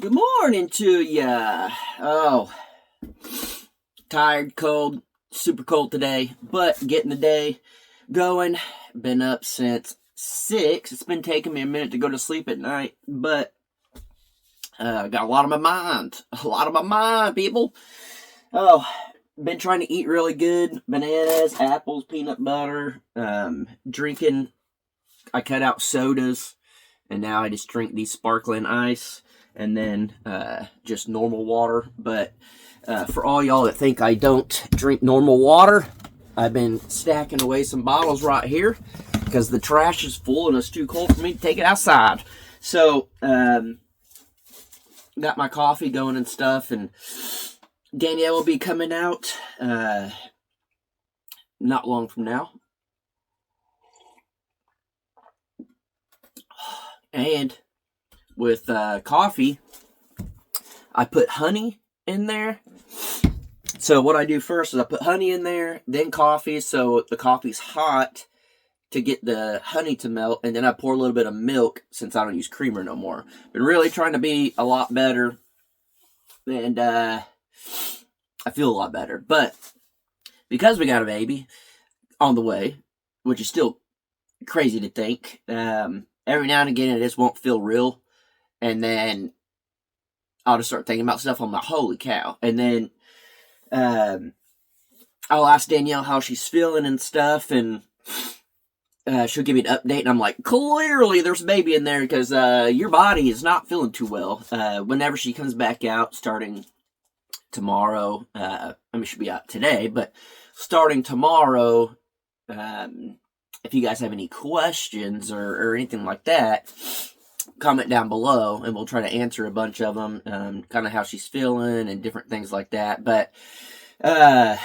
Good morning to ya. Oh, tired, cold, super cold today, but getting the day going. Been up since 6. It's been taking me a minute to go to sleep at night, but got a lot on my mind. A lot on my mind, people. Oh, been trying to eat really good. Bananas, apples, peanut butter, drinking. I cut out sodas, and now I just drink these sparkling ice and then just normal water. But for all y'all that think I don't drink normal water, I've been stacking away some bottles right here because the trash is full and it's too cold for me to take it outside. So, got my coffee going and stuff, and Danielle will be coming out not long from now. And with coffee, I put honey in there. So what I do first is I put honey in there, then coffee, so the coffee's hot to get the honey to melt, and then I pour a little bit of milk since I don't use creamer no more. Been really trying to be a lot better, and I feel a lot better. But because we got a baby on the way, which is still crazy to think, every now and again it just won't feel real, and then I'll just start thinking about stuff. I'm like, holy cow. And then I'll ask Danielle how she's feeling and stuff, and she'll give me an update, and I'm like, clearly there's a baby in there because your body is not feeling too well. Whenever she comes back out, starting tomorrow, she'll be out today, but starting tomorrow, if you guys have any questions or anything like that, comment down below and we'll try to answer a bunch of them, kind of how she's feeling and different things like that. But the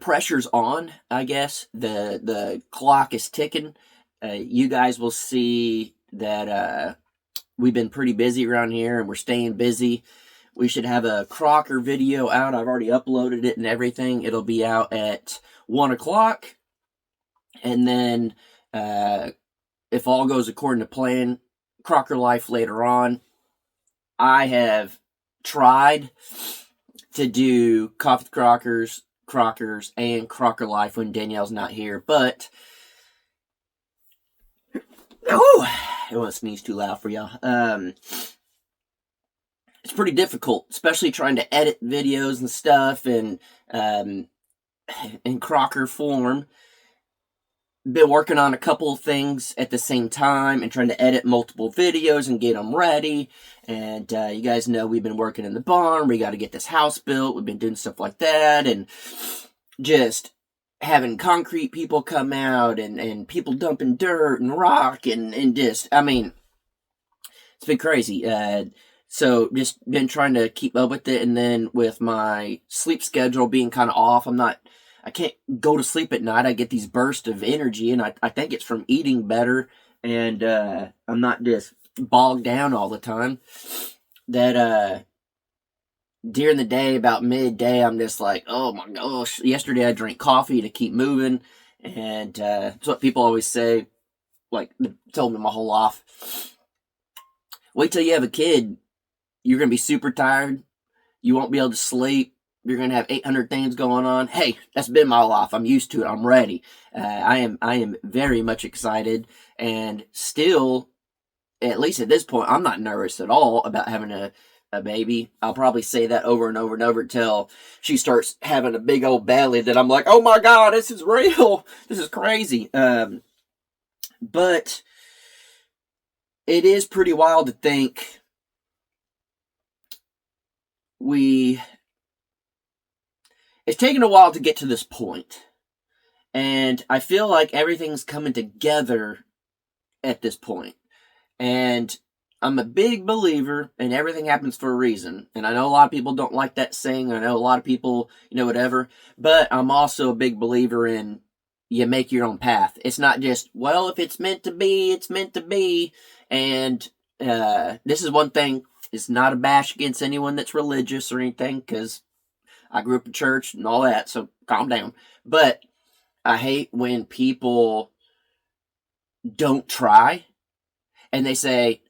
pressure's on, I guess. The clock is ticking. You guys will see that we've been pretty busy around here and we're staying busy. We should have a Crocker video out. I've already uploaded it and everything. It'll be out at 1 o'clock. And then if all goes according to plan, Crocker Life later on. I have tried to do Coffee with Crockers, and Crocker Life when Danielle's not here, but I don't want to sneeze too loud for y'all. It's pretty difficult, especially trying to edit videos and stuff and in Crocker form. Been working on a couple of things at the same time and trying to edit multiple videos and get them ready. And you guys know we've been working in the barn. We got to get this house built. We've been doing stuff like that, and just having concrete people come out and people dumping dirt and rock and just, it's been crazy. So just been trying to keep up with it, and then with my sleep schedule being kind of off, I can't go to sleep at night. I get these bursts of energy, and I think it's from eating better, and I'm not just bogged down all the time. That during the day, about midday, I'm just like, oh my gosh. Yesterday I drank coffee to keep moving, and that's what people always say, like, told me my whole life. Wait till you have a kid. You're going to be super tired. You won't be able to sleep. You're going to have 800 things going on. Hey, that's been my life. I'm used to it. I'm ready. I am very much excited, and still, at least at this point, I'm not nervous at all about having a baby. I'll probably say that over and over and over until she starts having a big old belly that I'm like, oh my God, this is real. This is crazy. But it is pretty wild to think it's taken a while to get to this point, and I feel like everything's coming together at this point. And I'm a big believer in everything happens for a reason. And I know a lot of people don't like that saying. I know a lot of people, whatever. But I'm also a big believer in you make your own path. It's not just, well, if it's meant to be, it's meant to be. And this is one thing. It's not a bash against anyone that's religious or anything, because I grew up in church and all that, so calm down. But I hate when people don't try and they say,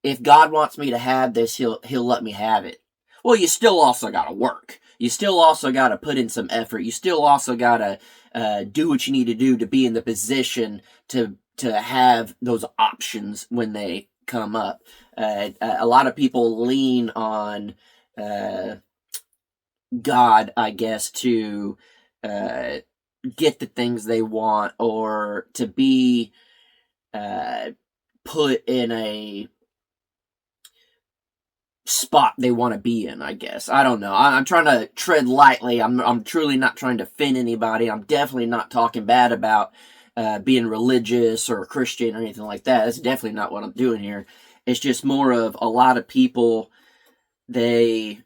if God wants me to have this, he'll let me have it. Well, you still also got to work. You still also got to put in some effort. You still also got to do what you need to do to be in the position to have those options when they come up. A lot of people lean on God, I guess, to get the things they want, or to be put in a spot they want to be in, I guess. I don't know. I'm trying to tread lightly. I'm truly not trying to offend anybody. I'm definitely not talking bad about being religious or Christian or anything like that. That's definitely not what I'm doing here. It's just more of a lot of people, they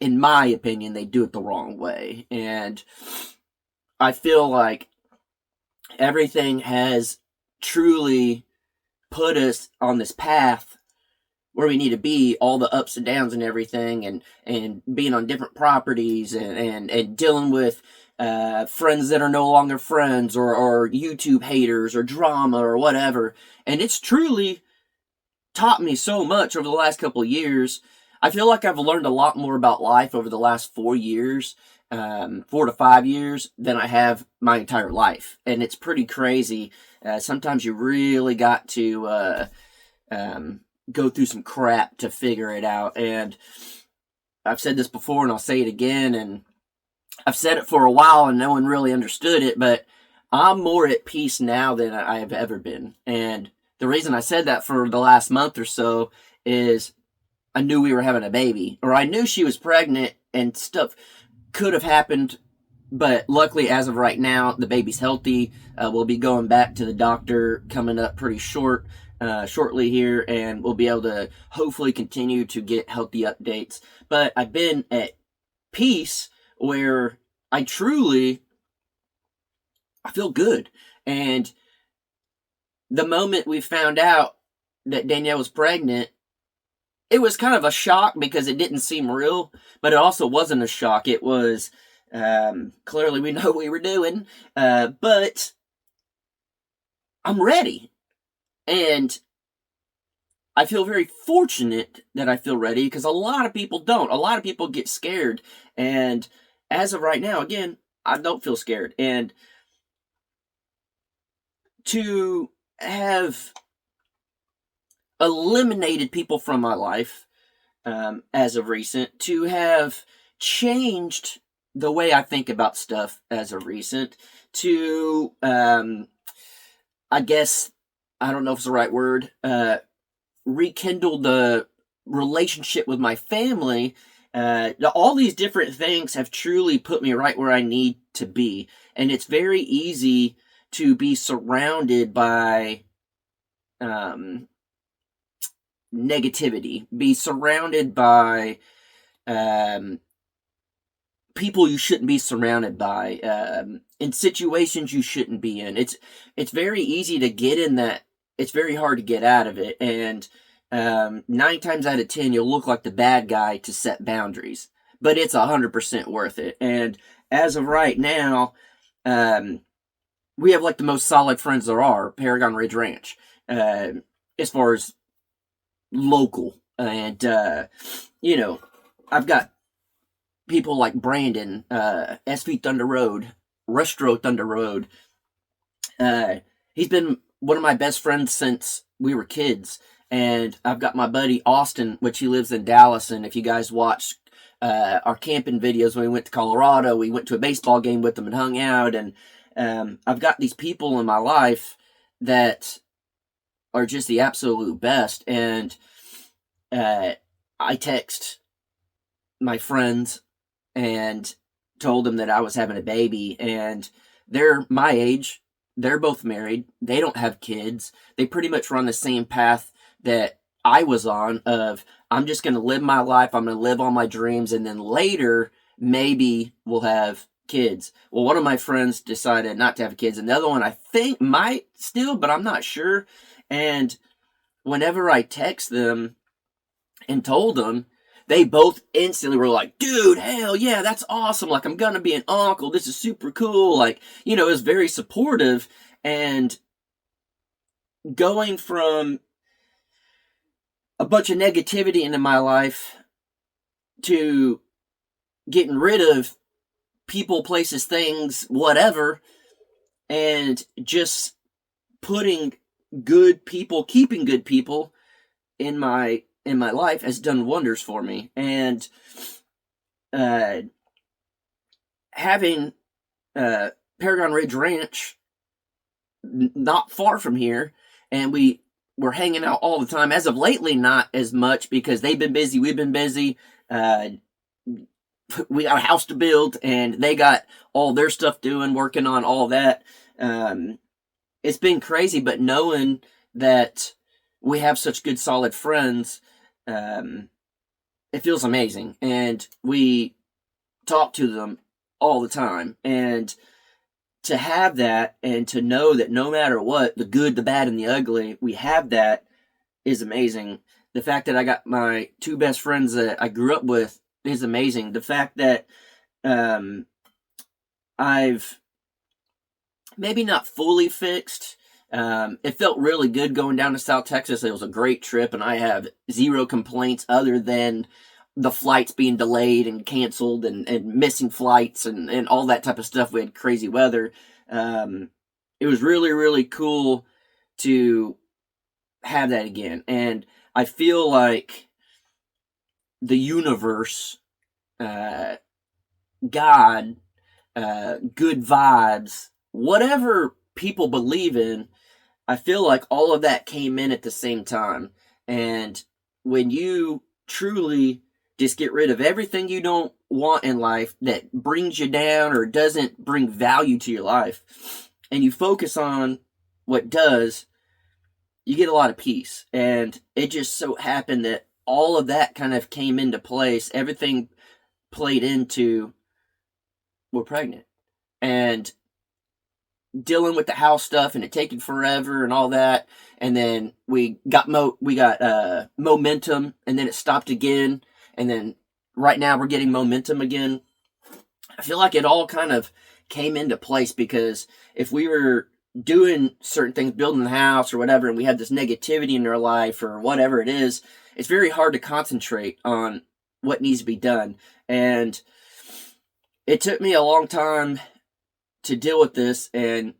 in my opinion, they do it the wrong way. And I feel like everything has truly put us on this path where we need to be, all the ups and downs and everything, and being on different properties, and dealing with friends that are no longer friends, or YouTube haters, or drama, or whatever. And it's truly taught me so much over the last couple of years. I feel like I've learned a lot more about life over the last 4 years, 4 to 5 years, than I have my entire life. And it's pretty crazy. Sometimes you really got to go through some crap to figure it out. And I've said this before, and I'll say it again, and I've said it for a while and no one really understood it, but I'm more at peace now than I have ever been. And the reason I said that for the last month or so is I knew we were having a baby, or I knew she was pregnant, and stuff could have happened. But luckily, as of right now, the baby's healthy. We'll be going back to the doctor coming up pretty shortly here, and we'll be able to hopefully continue to get healthy updates. But I've been at peace where I feel good. And the moment we found out that Danielle was pregnant, it was kind of a shock because it didn't seem real, but it also wasn't a shock. It was, clearly we know what we were doing, but I'm ready. And I feel very fortunate that I feel ready, because a lot of people don't. A lot of people get scared. And as of right now, again, I don't feel scared. And to have eliminated people from my life, as of recent, to have changed the way I think about stuff as of recent, to, I guess, I don't know if it's the right word, rekindle the relationship with my family. All these different things have truly put me right where I need to be. And it's very easy to be surrounded by negativity, be surrounded by people you shouldn't be surrounded by, in situations you shouldn't be in. It's very easy to get in that. It's very hard to get out of it. And 9 times out of 10, you'll look like the bad guy to set boundaries. But it's 100% worth it. And as of right now, we have like the most solid friends there are, Paragon Ridge Ranch, as far as local. And, I've got people like Brandon, SV Thunder Road, Restro Thunder Road. He's been one of my best friends since we were kids. And I've got my buddy Austin, which he lives in Dallas. And if you guys watched our camping videos when we went to Colorado, we went to a baseball game with them and hung out. And I've got these people in my life that are just the absolute best. And I text my friends and told them that I was having a baby, and they're my age. They're both married. They don't have kids. They pretty much run the same path that I was on, of I'm just going to live my life. I'm going to live all my dreams, and then later maybe we'll have kids. Well, one of my friends decided not to have kids, and the other one I think might still, but I'm not sure. And whenever I text them and told them, they both instantly were like, dude, hell yeah, that's awesome. Like, I'm going to be an uncle. This is super cool. Like, it was very supportive. And going from a bunch of negativity into my life to getting rid of people, places, things, whatever, and just putting good people, keeping good people in my life has done wonders for me. And having Paragon Ridge Ranch not far from here, and we're hanging out all the time. As of lately, not as much because they've been busy, we've been busy. We got a house to build, and they got all their stuff doing, working on all that. It's been crazy, but knowing that we have such good, solid friends, it feels amazing. And we talk to them all the time. And to have that and to know that no matter what, the good, the bad, and the ugly, we have that is amazing. The fact that I got my two best friends that I grew up with is amazing. The fact that I've maybe not fully fixed. It felt really good going down to South Texas. It was a great trip, and I have zero complaints other than the flights being delayed and canceled and missing flights and all that type of stuff. We had crazy weather. It was really, really cool to have that again. And I feel like the universe, God, good vibes, whatever people believe in, I feel like all of that came in at the same time. And when you truly just get rid of everything you don't want in life that brings you down or doesn't bring value to your life, and you focus on what does, you get a lot of peace. And it just so happened that all of that kind of came into place. Everything played into, we're pregnant. And dealing with the house stuff and it taking forever and all that, and then we got momentum, and then it stopped again, and then right now we're getting momentum again. I feel like it all kind of came into place, because if we were doing certain things, building the house or whatever, and we had this negativity in our life or whatever it is, it's very hard to concentrate on what needs to be done. And it took me a long time to deal with this, and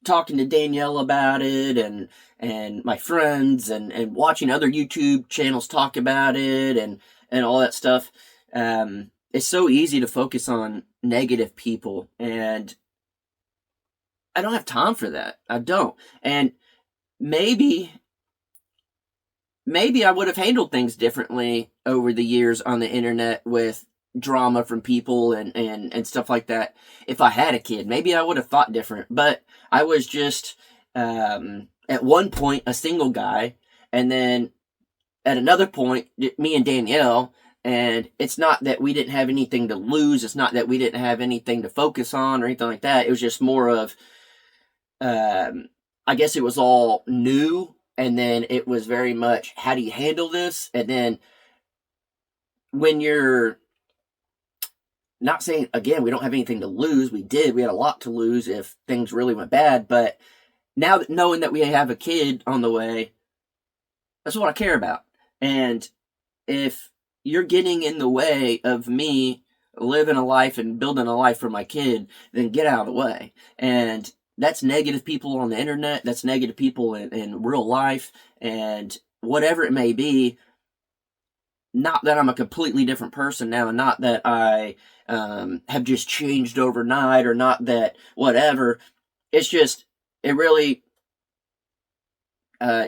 talking to Danielle about it and my friends and watching other YouTube channels talk about it and all that stuff. It's so easy to focus on negative people, and I don't have time for that. I don't. And maybe I would have handled things differently over the years on the internet with drama from people and stuff like that. If I had a kid, maybe I would have thought different. But I was just, at one point, a single guy. And then at another point, me and Danielle. And it's not that we didn't have anything to lose. It's not that we didn't have anything to focus on or anything like that. It was just more of, I guess it was all new. And then it was very much, how do you handle this? And then when you're not saying, again, we don't have anything to lose. We did. We had a lot to lose if things really went bad. But now that knowing that we have a kid on the way, that's what I care about. And if you're getting in the way of me living a life and building a life for my kid, then get out of the way. And that's negative people on the internet. That's negative people in real life. And whatever it may be, not that I'm a completely different person now, and not that I have just changed overnight, or not that whatever. It's just, it really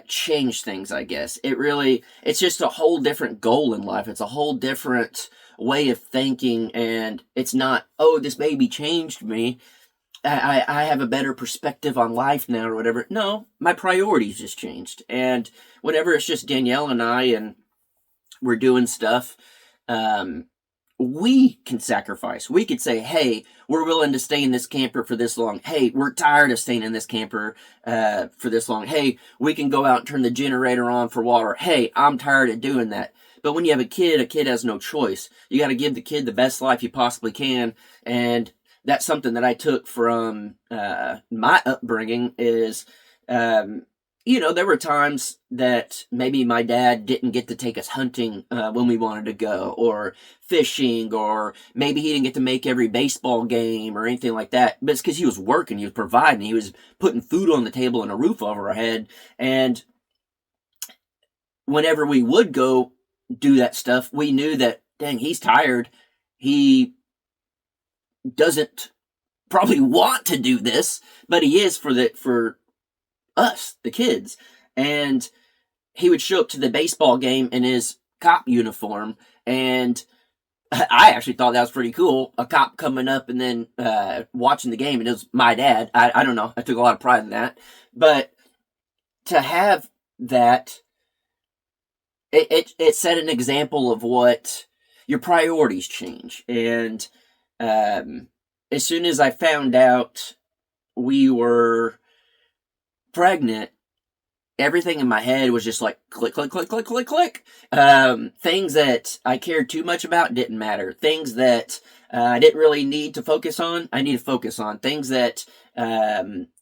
changed things, I guess. It's just a whole different goal in life. It's a whole different way of thinking, and it's not, oh, this baby changed me. I have a better perspective on life now or whatever. No, my priorities just changed. And whenever it's just Danielle and I and we're doing stuff, we can sacrifice. We could say, hey, we're willing to stay in this camper for this long. Hey, we're tired of staying in this camper for this long. Hey, we can go out and turn the generator on for water. Hey, I'm tired of doing that. But when you have a kid has no choice. You got to give the kid the best life you possibly can. And that's something that I took from my upbringing is um, there were times that maybe my dad didn't get to take us hunting when we wanted to go, or fishing, or maybe he didn't get to make every baseball game or anything like that. But it's because he was working, he was providing, he was putting food on the table and a roof over our head. And whenever we would go do that stuff, we knew that, dang, he's tired. He doesn't probably want to do this, but he is for us, the kids. And he would show up to the baseball game in his cop uniform, and I actually thought that was pretty cool. A cop coming up and then watching the game, and it was my dad. I don't know. I took a lot of pride in that. But to have that, it set an example of what your priorities change. And as soon as I found out we were pregnant, everything in my head was just like click, click, click, click, click, click. Things that I cared too much about didn't matter. Things that I didn't really need to focus on, I need to focus on. Things that,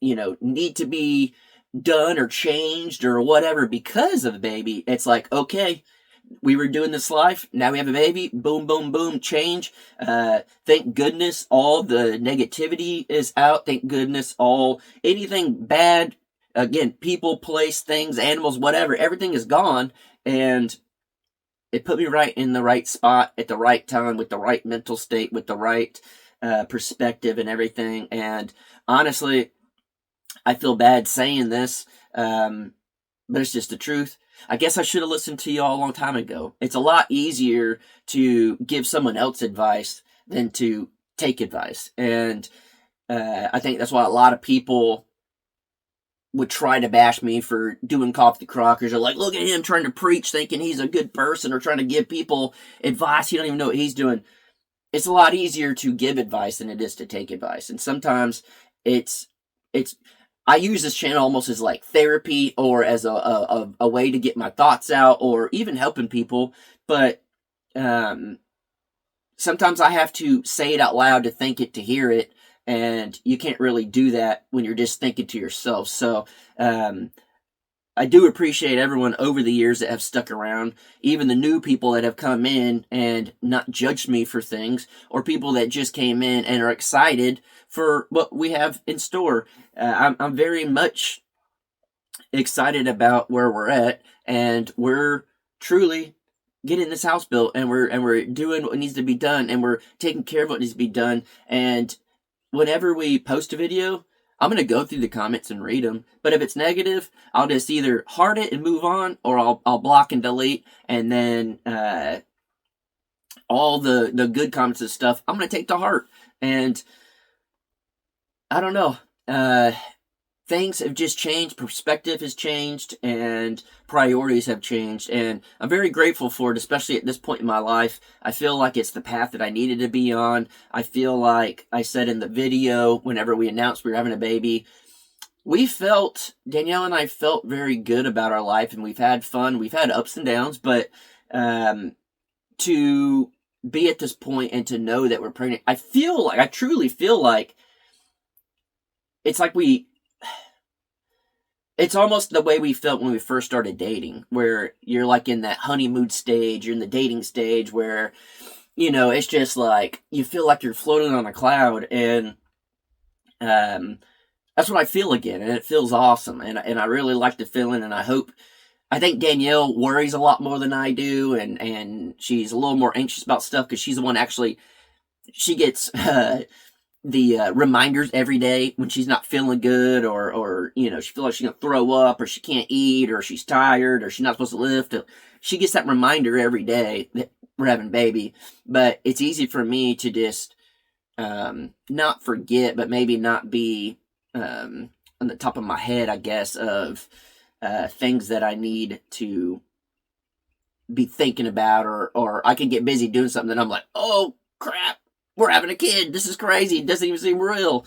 need to be done or changed or whatever because of the baby. It's like, okay, we were doing this life, now we have a baby, boom, boom, boom, change. Thank goodness all the negativity is out. Thank goodness anything bad, again, people, place, things, animals, whatever, everything is gone. And it put me right in the right spot at the right time, with the right mental state, with the right perspective and everything. And honestly, I feel bad saying this, but it's just the truth. I guess I should have listened to y'all a long time ago. It's a lot easier to give someone else advice than to take advice. And I think that's why a lot of people would try to bash me for doing coffee crockers, or like, look at him trying to preach thinking he's a good person, or trying to give people advice. He don't even know what he's doing. It's a lot easier to give advice than it is to take advice. And sometimes I use this channel almost as like therapy, or as a way to get my thoughts out, or even helping people. But sometimes I have to say it out loud to think it, to hear it. And you can't really do that when you're just thinking to yourself. So I do appreciate everyone over the years that have stuck around, even the new people that have come in and not judged me for things, or people that just came in and are excited for what we have in store. I'm very much excited about where we're at, and we're truly getting this house built, and we're doing what needs to be done, and we're taking care of what needs to be done. And whenever we post a video, I'm going to go through the comments and read them. But if it's negative, I'll just either heart it and move on, or I'll block and delete. And then all the good comments and stuff, I'm going to take to heart. And I don't know. Things have just changed. Perspective has changed, and priorities have changed. And I'm very grateful for it, especially at this point in my life. I feel like it's the path that I needed to be on. I feel like I said in the video, whenever we announced we were having a baby, Danielle and I felt very good about our life, and we've had fun. We've had ups and downs, but to be at this point and to know that we're pregnant, I truly feel like it's like it's almost the way we felt when we first started dating, where you're like in that honeymoon stage, you're in the dating stage where, it's just like, you feel like you're floating on a cloud. And that's what I feel again, and it feels awesome. And I really like the feeling, and I think Danielle worries a lot more than I do, and she's a little more anxious about stuff, because she's the one she gets the reminders every day when she's not feeling good, or she feels like she's gonna throw up, or she can't eat, or she's tired, or she's not supposed to lift. She gets that reminder every day that we're having a baby. But it's easy for me to just not forget, but maybe not be on the top of my head, I guess, of things that I need to be thinking about, or I can get busy doing something and I'm like, oh crap, we're having a kid, this is crazy, it doesn't even seem real.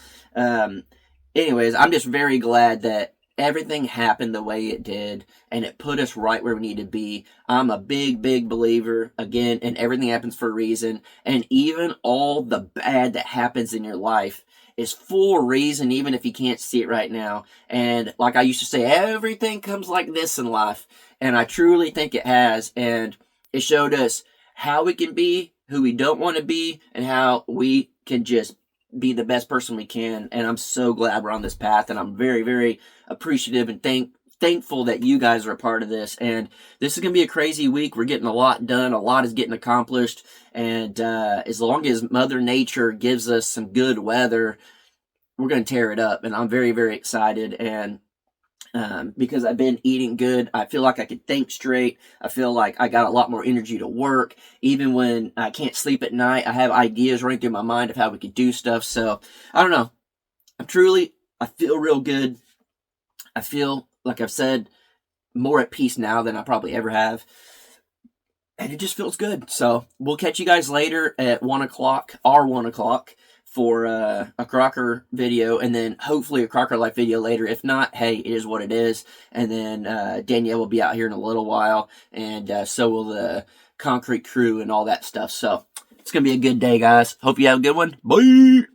Anyways, I'm just very glad that everything happened the way it did, and it put us right where we need to be. I'm a big believer, again, and everything happens for a reason. And even all the bad that happens in your life, is for a reason, even if you can't see it right now. And like I used to say, everything comes like this in life. And I truly think it has. And it showed us how we can be, who we don't want to be, and how we can just be the best person we can. And I'm so glad we're on this path. And I'm very, very appreciative and thankful that you guys are a part of this. And this is going to be a crazy week. We're getting a lot done. A lot is getting accomplished. And as long as Mother Nature gives us some good weather, we're going to tear it up. And I'm very, very excited. And because I've been eating good, I feel like I can think straight. I feel like I got a lot more energy to work. Even when I can't sleep at night, I have ideas running through my mind of how we could do stuff. So I don't know. I feel real good. I feel, like I've said, more at peace now than I probably ever have. And it just feels good. So we'll catch you guys later at 1 o'clock, our 1 o'clock, for a Crocker video, and then hopefully a Crocker Life video later. If not, hey, it is what it is. And then Danielle will be out here in a little while, and so will the concrete crew and all that stuff. So it's going to be a good day, guys. Hope you have a good one. Bye!